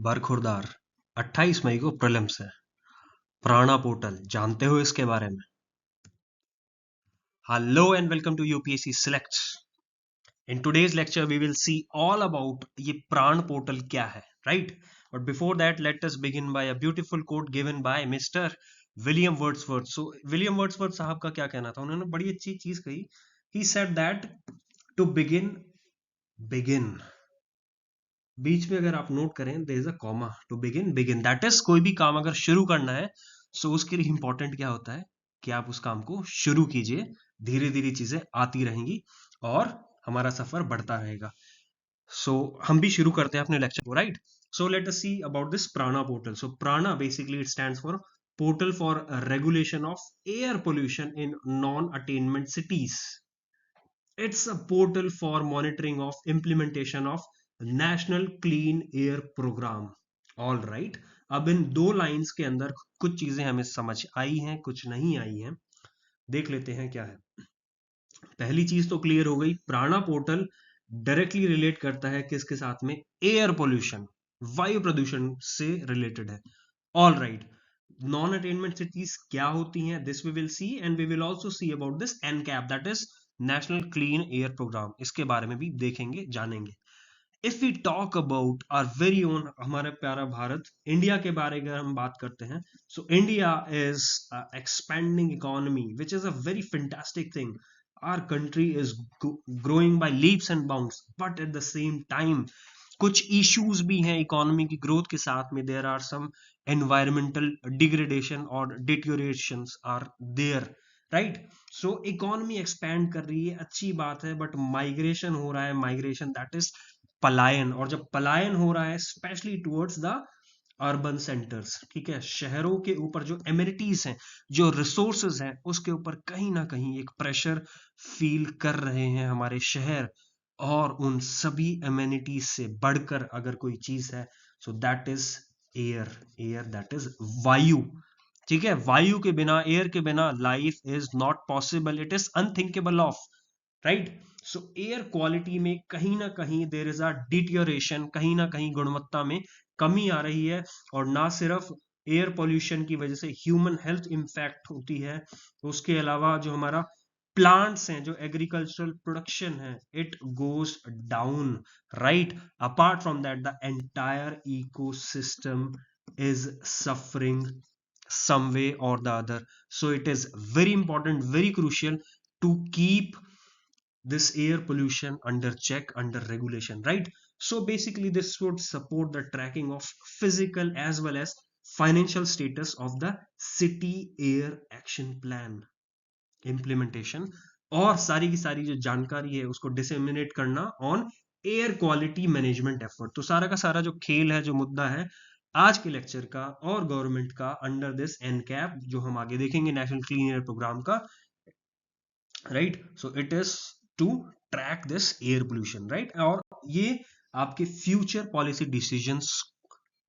बरखुरदार 28 मई को प्रीलिम्स है। प्राणा पोर्टल जानते हो इसके बारे में? Hello and welcome to UPSC select. In today's lecture we will see all about ये प्राण पोर्टल क्या है, right? But before that let us begin by a beautiful quote given by mister William Wordsworth. So William Wordsworth साहब का क्या कहना था? उन्होंने बड़ी अच्छी चीज कही। He said that to begin, begin बीच में अगर आप नोट करें there is a comma, to begin begin, that is कोई भी काम अगर शुरू करना है सो उसके लिए इंपॉर्टेंट क्या होता है कि आप उस काम को शुरू कीजिए। धीरे धीरे चीजें आती रहेंगी और हमारा सफर बढ़ता रहेगा। सो हम भी शुरू करते हैं अपने लेक्चर को, right? So let us see about this Prana portal. So Prana basically it stands for portal for regulation of air pollution in non attainment cities. It's a portal for monitoring of implementation of national clean air programme. All right, अब इन दो lines के अंदर कुछ चीजें हमें समझ आई हैं, कुछ नहीं आई हैं। देख लेते हैं क्या है। पहली चीज तो क्लियर हो गई, प्राणा पोर्टल डायरेक्टली रिलेट करता है किसके साथ में? एयर पोल्यूशन, वायु प्रदूषण से रिलेटेड है। All right, non attainment cities क्या होती हैं this we will see, and we will also see about this NCAP, that is national clean air programme. इसके बारे में भी देखेंगे, जानेंगे। If we talk about our very own, हमारा प्यारा भारत, इंडिया के बारे में हम बात करते हैं, so India is expanding economy which is a very fantastic thing. Our country is growing by leaps and bounds, but at the same time कुछ इश्यूज भी हैं इकोनॉमी की ग्रोथ के साथ में। There are some environmental degradation और deteriorations are there, right? So economy expand कर रही है, अच्छी बात है, बट माइग्रेशन हो रहा है, माइग्रेशन दैट इज पलायन। और जब पलायन हो रहा है specially towards the urban centres, ठीक है, शहरों के ऊपर जो एमिनिटीज हैं, जो रिसोर्सेज हैं, उसके ऊपर कहीं ना कहीं एक प्रेशर फील कर रहे हैं हमारे शहर। और उन सभी एमिनिटीज से बढ़कर अगर कोई चीज है so that is air. Air that is वायु, ठीक है? वायु के बिना, एयर के बिना life is not possible, it is unthinkable of, right? So air quality में कहीं ना कहीं देयर इज अ डिटियोरेशन, कहीं ना कहीं गुणवत्ता में कमी आ रही है। और ना सिर्फ एयर पोल्यूशन की वजह से ह्यूमन हेल्थ इंपैक्ट होती है, उसके अलावा जो हमारा प्लांट्स हैं, जो एग्रीकल्चरल प्रोडक्शन है, it goes down, right? Apart from that the entire ecosystem is suffering some way or the other. So it is very important, very crucial to keep this air pollution under check, under regulation, right? So basically this would support the tracking of physical as well as financial status of the city air action plan implementation, और सारी की सारी जो जानकारी है उसको disseminate करना on air quality management effort. तो सारा का सारा जो खेल है, जो मुद्दा है आज के लेक्चर का और गवर्नमेंट का अंडर दिस एनकैप, जो हम आगे देखेंगे, नेशनल क्लीन एयर प्रोग्राम का, right? So it is to track this air pollution, right? और ये आपके फ्यूचर पॉलिसी डिसीजंस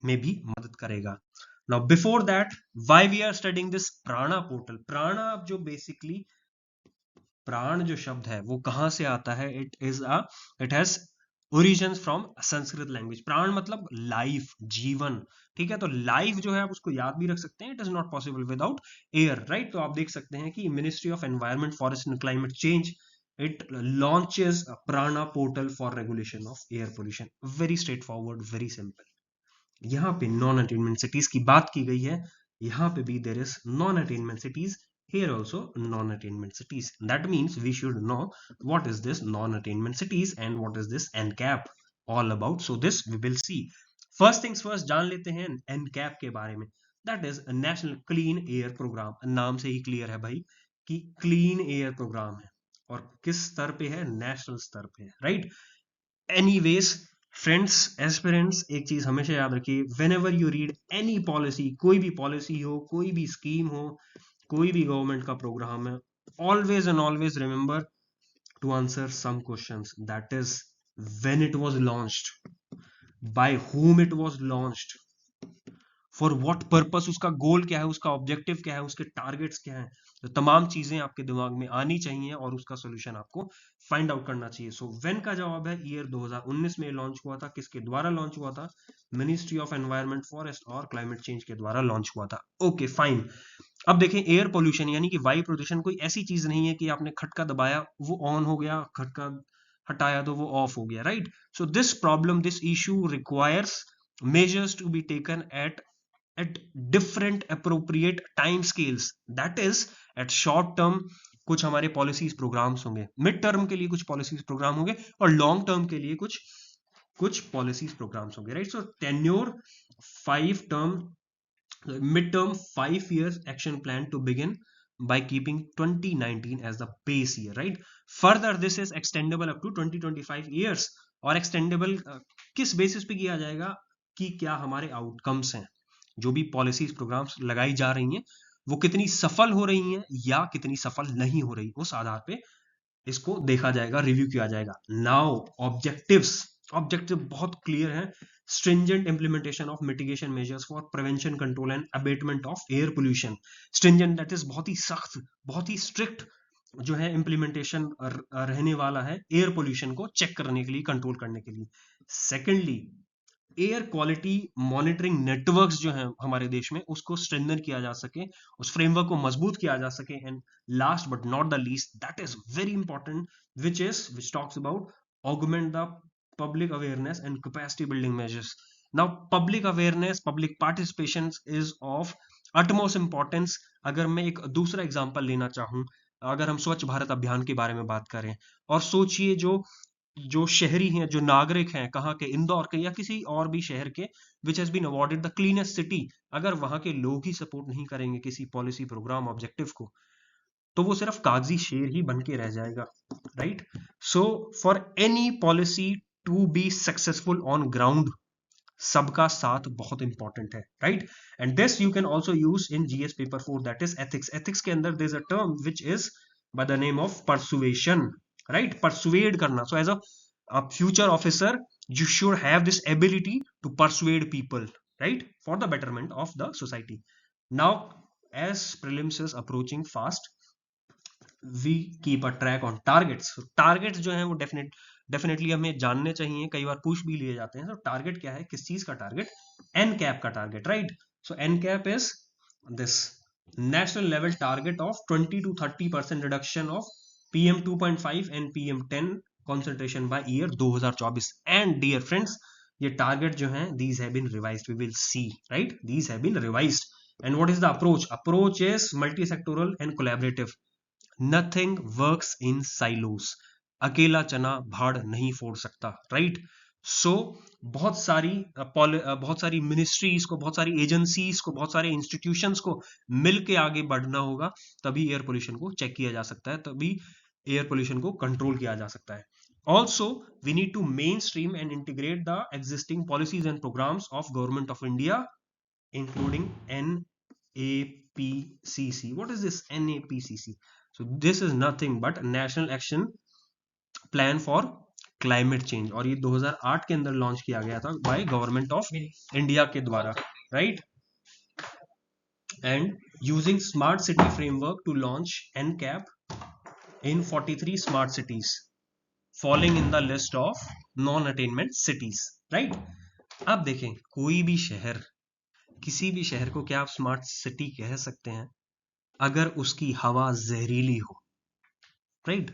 में भी मदद करेगा। Now before that, why we are studying this Prana portal? Prana जो बेसिकली, प्राण जो शब्द है वो कहां से आता है? It has origins from Sanskrit language. प्राण मतलब लाइफ, जीवन, ठीक है? तो लाइफ जो है आप उसको याद भी रख सकते हैं, it is not possible without air, right? तो आप देख सकते हैं कि ministry of environment, forest and climate change, it launches Prana portal for regulation of air pollution. Very straight forward, very simple. यहाँ पे नॉन अटेनमेंट सिटीज की बात की गई है, यहाँ पे भी there is non attainment cities, here also non-attainment cities. That means we should know what is this non-attainment cities and what is this NCAP all about. So this we will see. First things first, जान लेते हैं NCAP के बारे में। That is a National Clean Air Program. नाम से ही clear है भाई कि क्लीन एयर प्रोग्राम है, और किस स्तर पे है? नेशनल स्तर पे है, राइट? एनीवेज फ्रेंड्स, एस्पिरेंट्स, एक चीज हमेशा याद रखिए, when ever you read any policy, कोई भी पॉलिसी हो, कोई भी स्कीम हो, कोई भी गवर्नमेंट का प्रोग्राम है, always and always remember to answer some questions. That is, when it was launched, by whom it was launched, for what purpose, उसका गोल क्या है, उसका ऑब्जेक्टिव क्या है, उसके टारगेट्स क्या है, तो तमाम चीजें आपके दिमाग में आनी चाहिए और उसका सोल्यूशन आपको फाइंड आउट करना चाहिए। सो व्हेन का जवाब है ईयर 2019 में लॉन्च हुआ था। किसके द्वारा लॉन्च हुआ था? मिनिस्ट्री ऑफ एनवायरमेंट, फॉरेस्ट और क्लाइमेट चेंज के द्वारा लॉन्च हुआ था। Okay fine. अब देखें, एयर पोल्यूशन यानी कि वायु प्रदूषण कोई ऐसी चीज नहीं है कि आपने खटका दबाया वो ऑन हो गया, खटका हटाया तो वो ऑफ हो गया, right? So this problem, this issue requires measures to be taken at different appropriate time scales, that is at short term कुछ हमारे पॉलिसीज प्रोग्राम्स होंगे, मिड टर्म के लिए कुछ पॉलिसीज प्रोग्राम होंगे और लॉन्ग टर्म के लिए कुछ पॉलिसीज प्रोग्राम्स होंगे, right? So tenure 5 term, mid-term 5 years action plan to begin by keeping 2019 as the base year, right? Further this is extendable up to 2025 years और extendable किस basis पे किया जाएगा कि क्या हमारे आउटकम्स हैं, जो भी पॉलिसीज प्रोग्राम्स लगाई जा रही हैं वो कितनी सफल हो रही हैं या कितनी सफल नहीं हो रही, उस आधार पे इसको देखा जाएगा, रिव्यू किया जाएगा। नाउ ऑब्जेक्टिव बहुत क्लियर है। stringent implementation of mitigation measures for prevention, control and abatement of air pollution। stringent that is बहुत ही सख्त, बहुत ही strict जो है इम्प्लीमेंटेशन रहने वाला है एयर पोल्यूशन को चेक करने के लिए, कंट्रोल करने के लिए। Secondly, air quality monitoring networks जो हैं हमारे देश में उसको स्ट्रेंथन किया जा सके, उस फ्रेमवर्क को मजबूत किया जा सके। And last but not the least, that is very important, which talks about augment the public awareness and capacity building measures। now public awareness, public participation is of utmost importance। अगर मैं एक दूसरा example लेना चाहूं, अगर हम स्वच्छ भारत अभियान के बारे में बात करें और सोचिए जो शहरी हैं, जो नागरिक हैं, कहाँ के, इंदौर के या किसी और भी शहर के, which has been awarded the cleanest city, अगर वहां के लोग ही सपोर्ट नहीं करेंगे किसी पॉलिसी प्रोग्राम ऑब्जेक्टिव को, तो वो सिर्फ कागजी शेर ही बन के रह जाएगा, right? So for any policy to be successful on ground, सबका साथ बहुत इंपॉर्टेंट है, right? And this you can also use in GS paper 4, that is ethics. Ethics के अंदर there is a term which is by the name of persuasion, right? Persuade करना। So as a future officer you should have this ability to persuade people, right, for the betterment of the society। now as prelims is approaching fast, we keep a track on targets। so targets जो है वो definitely हमें जानने चाहिए, कई बार पूछ भी लिए जाते हैं। तो टारगेट क्या है, किस चीज का टारगेट? एन कैप का target, right? So NCAP is this national level target of 20 to 30% reduction of PM 2.5 and PM 10 concentration by year 2024। and dear friends, ये टारगेट जो हैं these have been revised, we will see, right? these have been revised। and what is the approach is multi-sectoral and collaborative। nothing works in silos। अकेला चना भाड़ नहीं फोड़ सकता, right? सो बहुत सारी मिनिस्ट्रीज को, बहुत सारी एजेंसीज को, बहुत सारे इंस्टीट्यूशंस को मिलके आगे बढ़ना होगा, तभी एयर पोल्यूशन को चेक किया जा सकता है, तभी एयर पोल्यूशन को कंट्रोल किया जा सकता है। Also, we need to mainstream and integrate the existing policies and programs of Government of India, including NAPCC। What is this NAPCC? So this is nothing but National Action Plan for Climate Change, और ये 2008 के अंदर launch किया गया था by government of India के द्वारा, right? And using smart city framework to launch NCAP in 43 smart cities falling in the list of non attainment cities, right? अब देखें, कोई भी शहर, किसी भी शहर को क्या आप स्मार्ट सिटी कह सकते हैं अगर उसकी हवा जहरीली हो, right?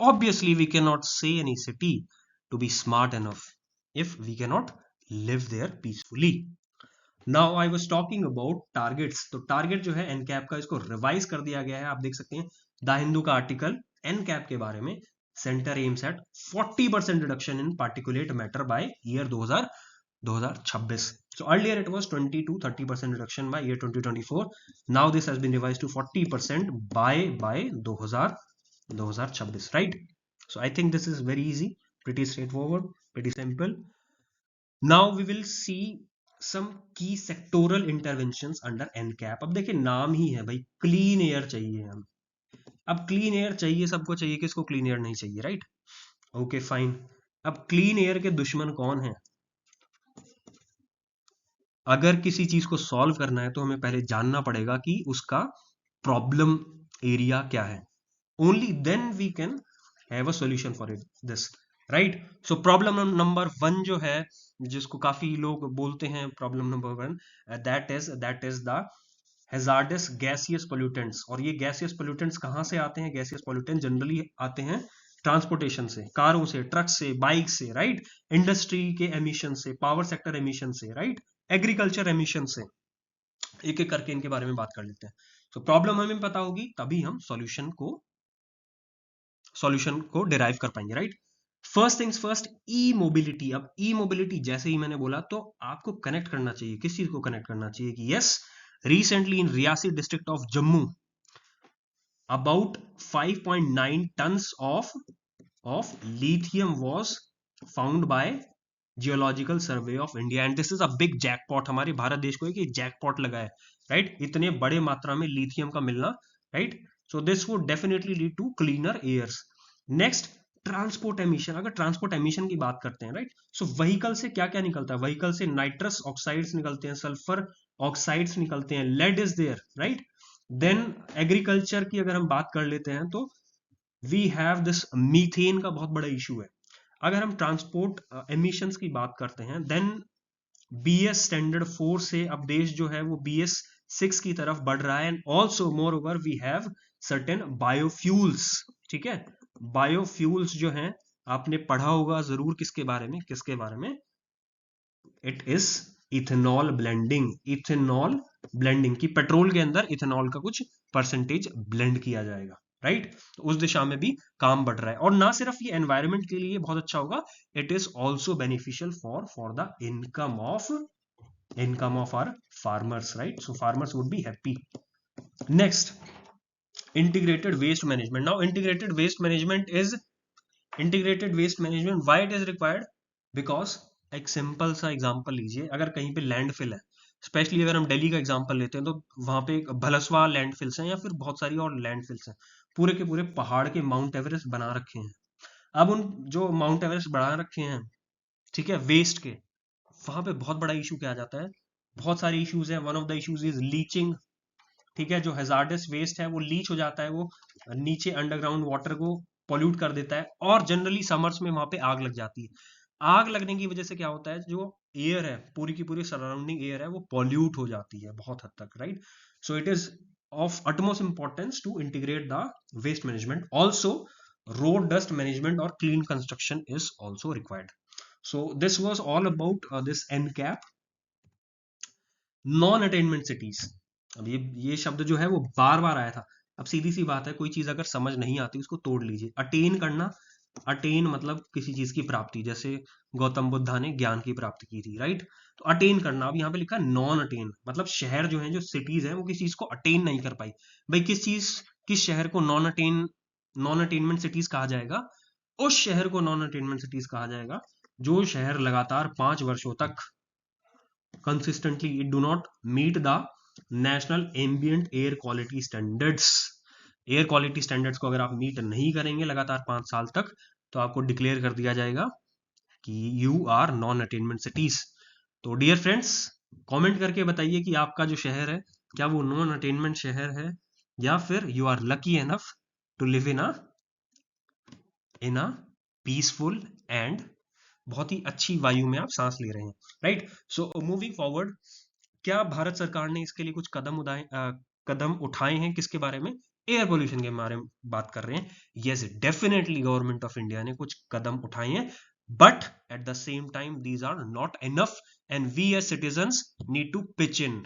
obviously we cannot say any city to be smart enough if we cannot live there peacefully। now I was talking about targets। तो टारगेट जो है NCAP का, इसको रिवाइज कर दिया गया है। आप देख सकते हैं द हिंदू का आर्टिकल NCAP के बारे में, centre aims at 40% reduction in particulate matter by year 2026। so earlier it was 20 to 30% reduction by year 2024। now this has been revised to 40% by 2026, right? so I think this is very easy, pretty straightforward, pretty simple। now we will see some key sectoral interventions under NCAP। अब देखिए, नाम ही है भाई, clean air चाहिए हम। अब clean air चाहिए, सबको चाहिए, किसको क्लीन एयर नहीं चाहिए, राइट? Okay fine. अब क्लीन एयर के दुश्मन कौन है? अगर किसी चीज को सॉल्व करना है तो हमें पहले जानना पड़ेगा कि उसका प्रॉब्लम एरिया क्या है. Only then we can have a solution for it this, right. So problem number 1 जो है, जिसको काफी लोग बोलते हैं problem number 1, that is the hazardous gaseous pollutants. और ये गैसियस पोल्यूटेंट्स कहाँ से आते हैं? गैसियस पोल्यूटेंट्स जनरली आते हैं ट्रांसपोर्टेशन से, कारों से, ट्रक से, बाइक से, राइट. इंडस्ट्री के एमिशन से, पावर सेक्टर एमिशन से, राइट. एग्रीकल्चर एमिशन से. एक एक करके इनके बारे में बात कर लेते हैं. तो प्रॉब्लम हमें पता होगी तभी हम सॉल्यूशन को डिराइव कर पाएंगे, राइट. फर्स्ट थिंग्स फर्स्ट, ई मोबिलिटी. अब ई मोबिलिटी जैसे ही मैंने बोला तो आपको कनेक्ट करना चाहिए. किस चीज को कनेक्ट करना चाहिए? कि yes, recently in Riyasi district of Jammu, about 5.9 tons of lithium was found by geological survey of India. And this is a big jackpot. हमारे भारत देश को एक जैकपॉट लगा है, राइट. इतने बड़े मात्रा में लिथियम का मिलना, right. So this would definitely lead to cleaner airs. Next, transport emission. अगर ट्रांसपोर्ट एमिशन की बात करते हैं, राइट, सो व्हीकल से क्या क्या निकलता है? व्हीकल से नाइट्रस ऑक्साइड्स निकलते हैं, सल्फर ऑक्साइड्स निकलते हैं, lead is there, right. Then agriculture की अगर हम बात कर लेते हैं तो वी हैव दिस मीथेन का बहुत बड़ा इशू है. अगर हम ट्रांसपोर्ट एमिशंस की बात करते हैं, देन BS स्टैंडर्ड 4 से अब देश जो है वो BS 6 की तरफ बढ़ रहा है. And also moreover we have certain biofuels. ठीक है, बायोफ्यूल्स जो हैं आपने पढ़ा होगा जरूर. किसके बारे में? It is ethanol blending. Ethanol blending की पेट्रोल के अंदर इथेनॉल का कुछ परसेंटेज ब्लेंड किया जाएगा, राइट. तो उस दिशा में भी काम बढ़ रहा है. और ना सिर्फ ये एनवायरमेंट के लिए बहुत अच्छा होगा, it is also beneficial for the income of our farmers, right. So farmers would be happy. Next, integrated waste management. Now integrated waste management why it is required? Because एक सिंपल सा example लीजिए. अगर कहीं पे landfill है, specially अगर हम दिल्ली का एग्जांपल लेते हैं, तो वहां पे भलसवा लैंडफिल्स हैं या फिर बहुत सारी और लैंडफिल्स हैं. पूरे के पूरे पहाड़ के माउंट एवरेस्ट बना रखे हैं. अब उन जो माउंट एवरेस्ट बना रखे हैं, ठीक है, वेस्ट के, वहां पे बहुत बड़ा इशू क्या आ जाता है? बहुत सारे इश्यूज हैं. One of the issues is leaching. ठीक है, जो हैजार्डस वेस्ट है वो लीच हो जाता है, वो नीचे अंडरग्राउंड वाटर को पॉल्यूट कर देता है. और जनरली समर्स में वहां पे आग लग जाती है. आग लगने की वजह से क्या होता है? जो एयर है, पूरी की पूरी सराउंडिंग एयर है, वो पॉल्यूट हो जाती है बहुत हद तक, right. So it is of utmost importance to integrate the waste management. Also, road dust management or clean construction is also required. So this was all about this NCAP. Non attainment cities. अब ये शब्द जो है वो बार बार आया था. अब सीधी सी बात है, कोई चीज अगर समझ नहीं आती उसको तोड़ लीजिए. अटेन करना, अटेन मतलब किसी चीज की प्राप्ति. जैसे गौतम बुद्धा ने ज्ञान की प्राप्ति की थी, राइट. तो अटेन करना. अब यहाँ पे लिखा नॉन अटेन, मतलब शहर जो है, जो सिटीज है, वो किसी चीज को अटेन नहीं कर पाई. भाई किस शहर को नॉन अटेनमेंट सिटीज कहा जाएगा? उस शहर को नॉन अटेनमेंट सिटीज कहा जाएगा जो शहर लगातार 5 वर्षों तक consistently it do not meet the national ambient air quality standards. Air quality standards को अगर आप मीट नहीं करेंगे लगातार 5 साल तक, तो आपको डिक्लेयर कर दिया जाएगा कि you are non attainment cities. तो डियर फ्रेंड्स, कमेंट करके बताइए कि आपका जो शहर है, क्या वो नॉन अटेनमेंट शहर है, या फिर you are lucky enough to live in a peaceful and बहुत ही अच्छी वायु में आप सांस ले रहे हैं, राइट. सो मूविंग फॉरवर्ड, क्या भारत सरकार ने इसके लिए कुछ कदम उठाए हैं? किसके बारे में? एयर पोल्यूशन के बारे में बात कर रहे हैं. Yes, definitely government of India ने कुछ कदम उठाए हैं, but at the same time these are not enough and we as citizens need to pitch in.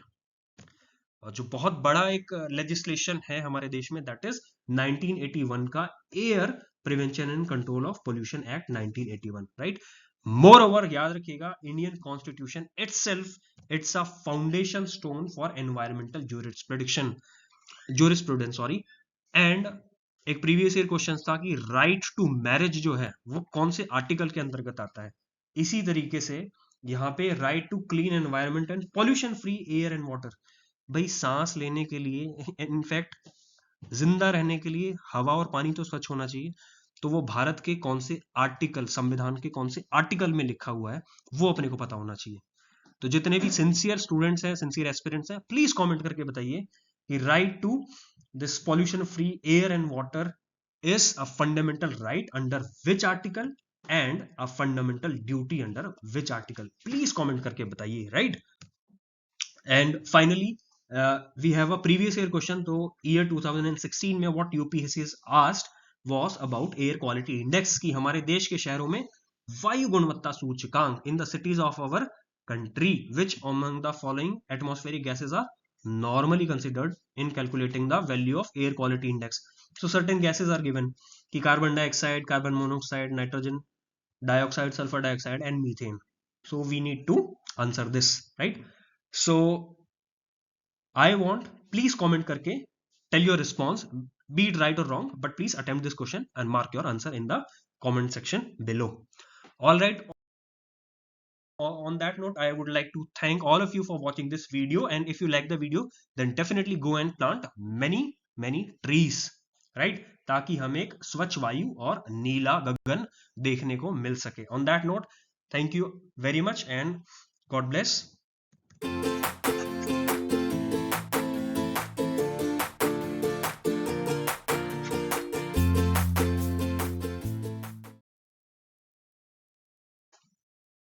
जो बहुत बड़ा एक लेजिस्लेशन है हमारे देश में, दैट इज 1981 का air prevention and control of pollution act 1981, right. More over, याद रखिएगा, Indian constitution it's a foundation stone for environmental jurisprudence, sorry. And एक प्रीवियस ईयर क्वेश्चन था कि राइट टू मैरिज जो है वो कौन से आर्टिकल के अंतर्गत आता है. इसी तरीके से यहाँ पे right to clean environment and pollution free air and water. भाई सांस लेने के लिए, इनफैक्ट जिंदा रहने के लिए हवा और पानी तो स्वच्छ होना चाहिए. तो वो भारत के कौन से आर्टिकल, संविधान के कौन से आर्टिकल में लिखा हुआ है, वो अपने को पता होना चाहिए. तो जितने भी सिंसियर स्टूडेंट्स हैं, सिंसियर एस्पिरेंट्स हैं, प्लीज कमेंट करके बताइए कि right to this pollution free air and water is a fundamental right under which article and a fundamental duty under which article. Please comment करके बताइए, right? And finally we have a previous year question. तो year 2016 में what UPSC has asked was about air quality index कि हमारे देश के शहरों में वायु गुणवत्ता सूचकांक in the cities of our country which among the following atmospheric gases are normally considered in calculating the value of air quality index. So certain gases are given कि carbon dioxide, carbon monoxide, nitrogen dioxide, sulfur dioxide and methane. So we need to answer this, right? So I want, please comment करके tell your response, be it right or wrong, but please attempt this question and mark your answer in the comment section below. All right, on that note, I would like to thank all of you for watching this video, and if you like the video then definitely go and plant many trees, right? ताकि हमें एक स्वच्छ वायु और नीला गगन देखने को मिल सके. On that note, thank you very much and God bless.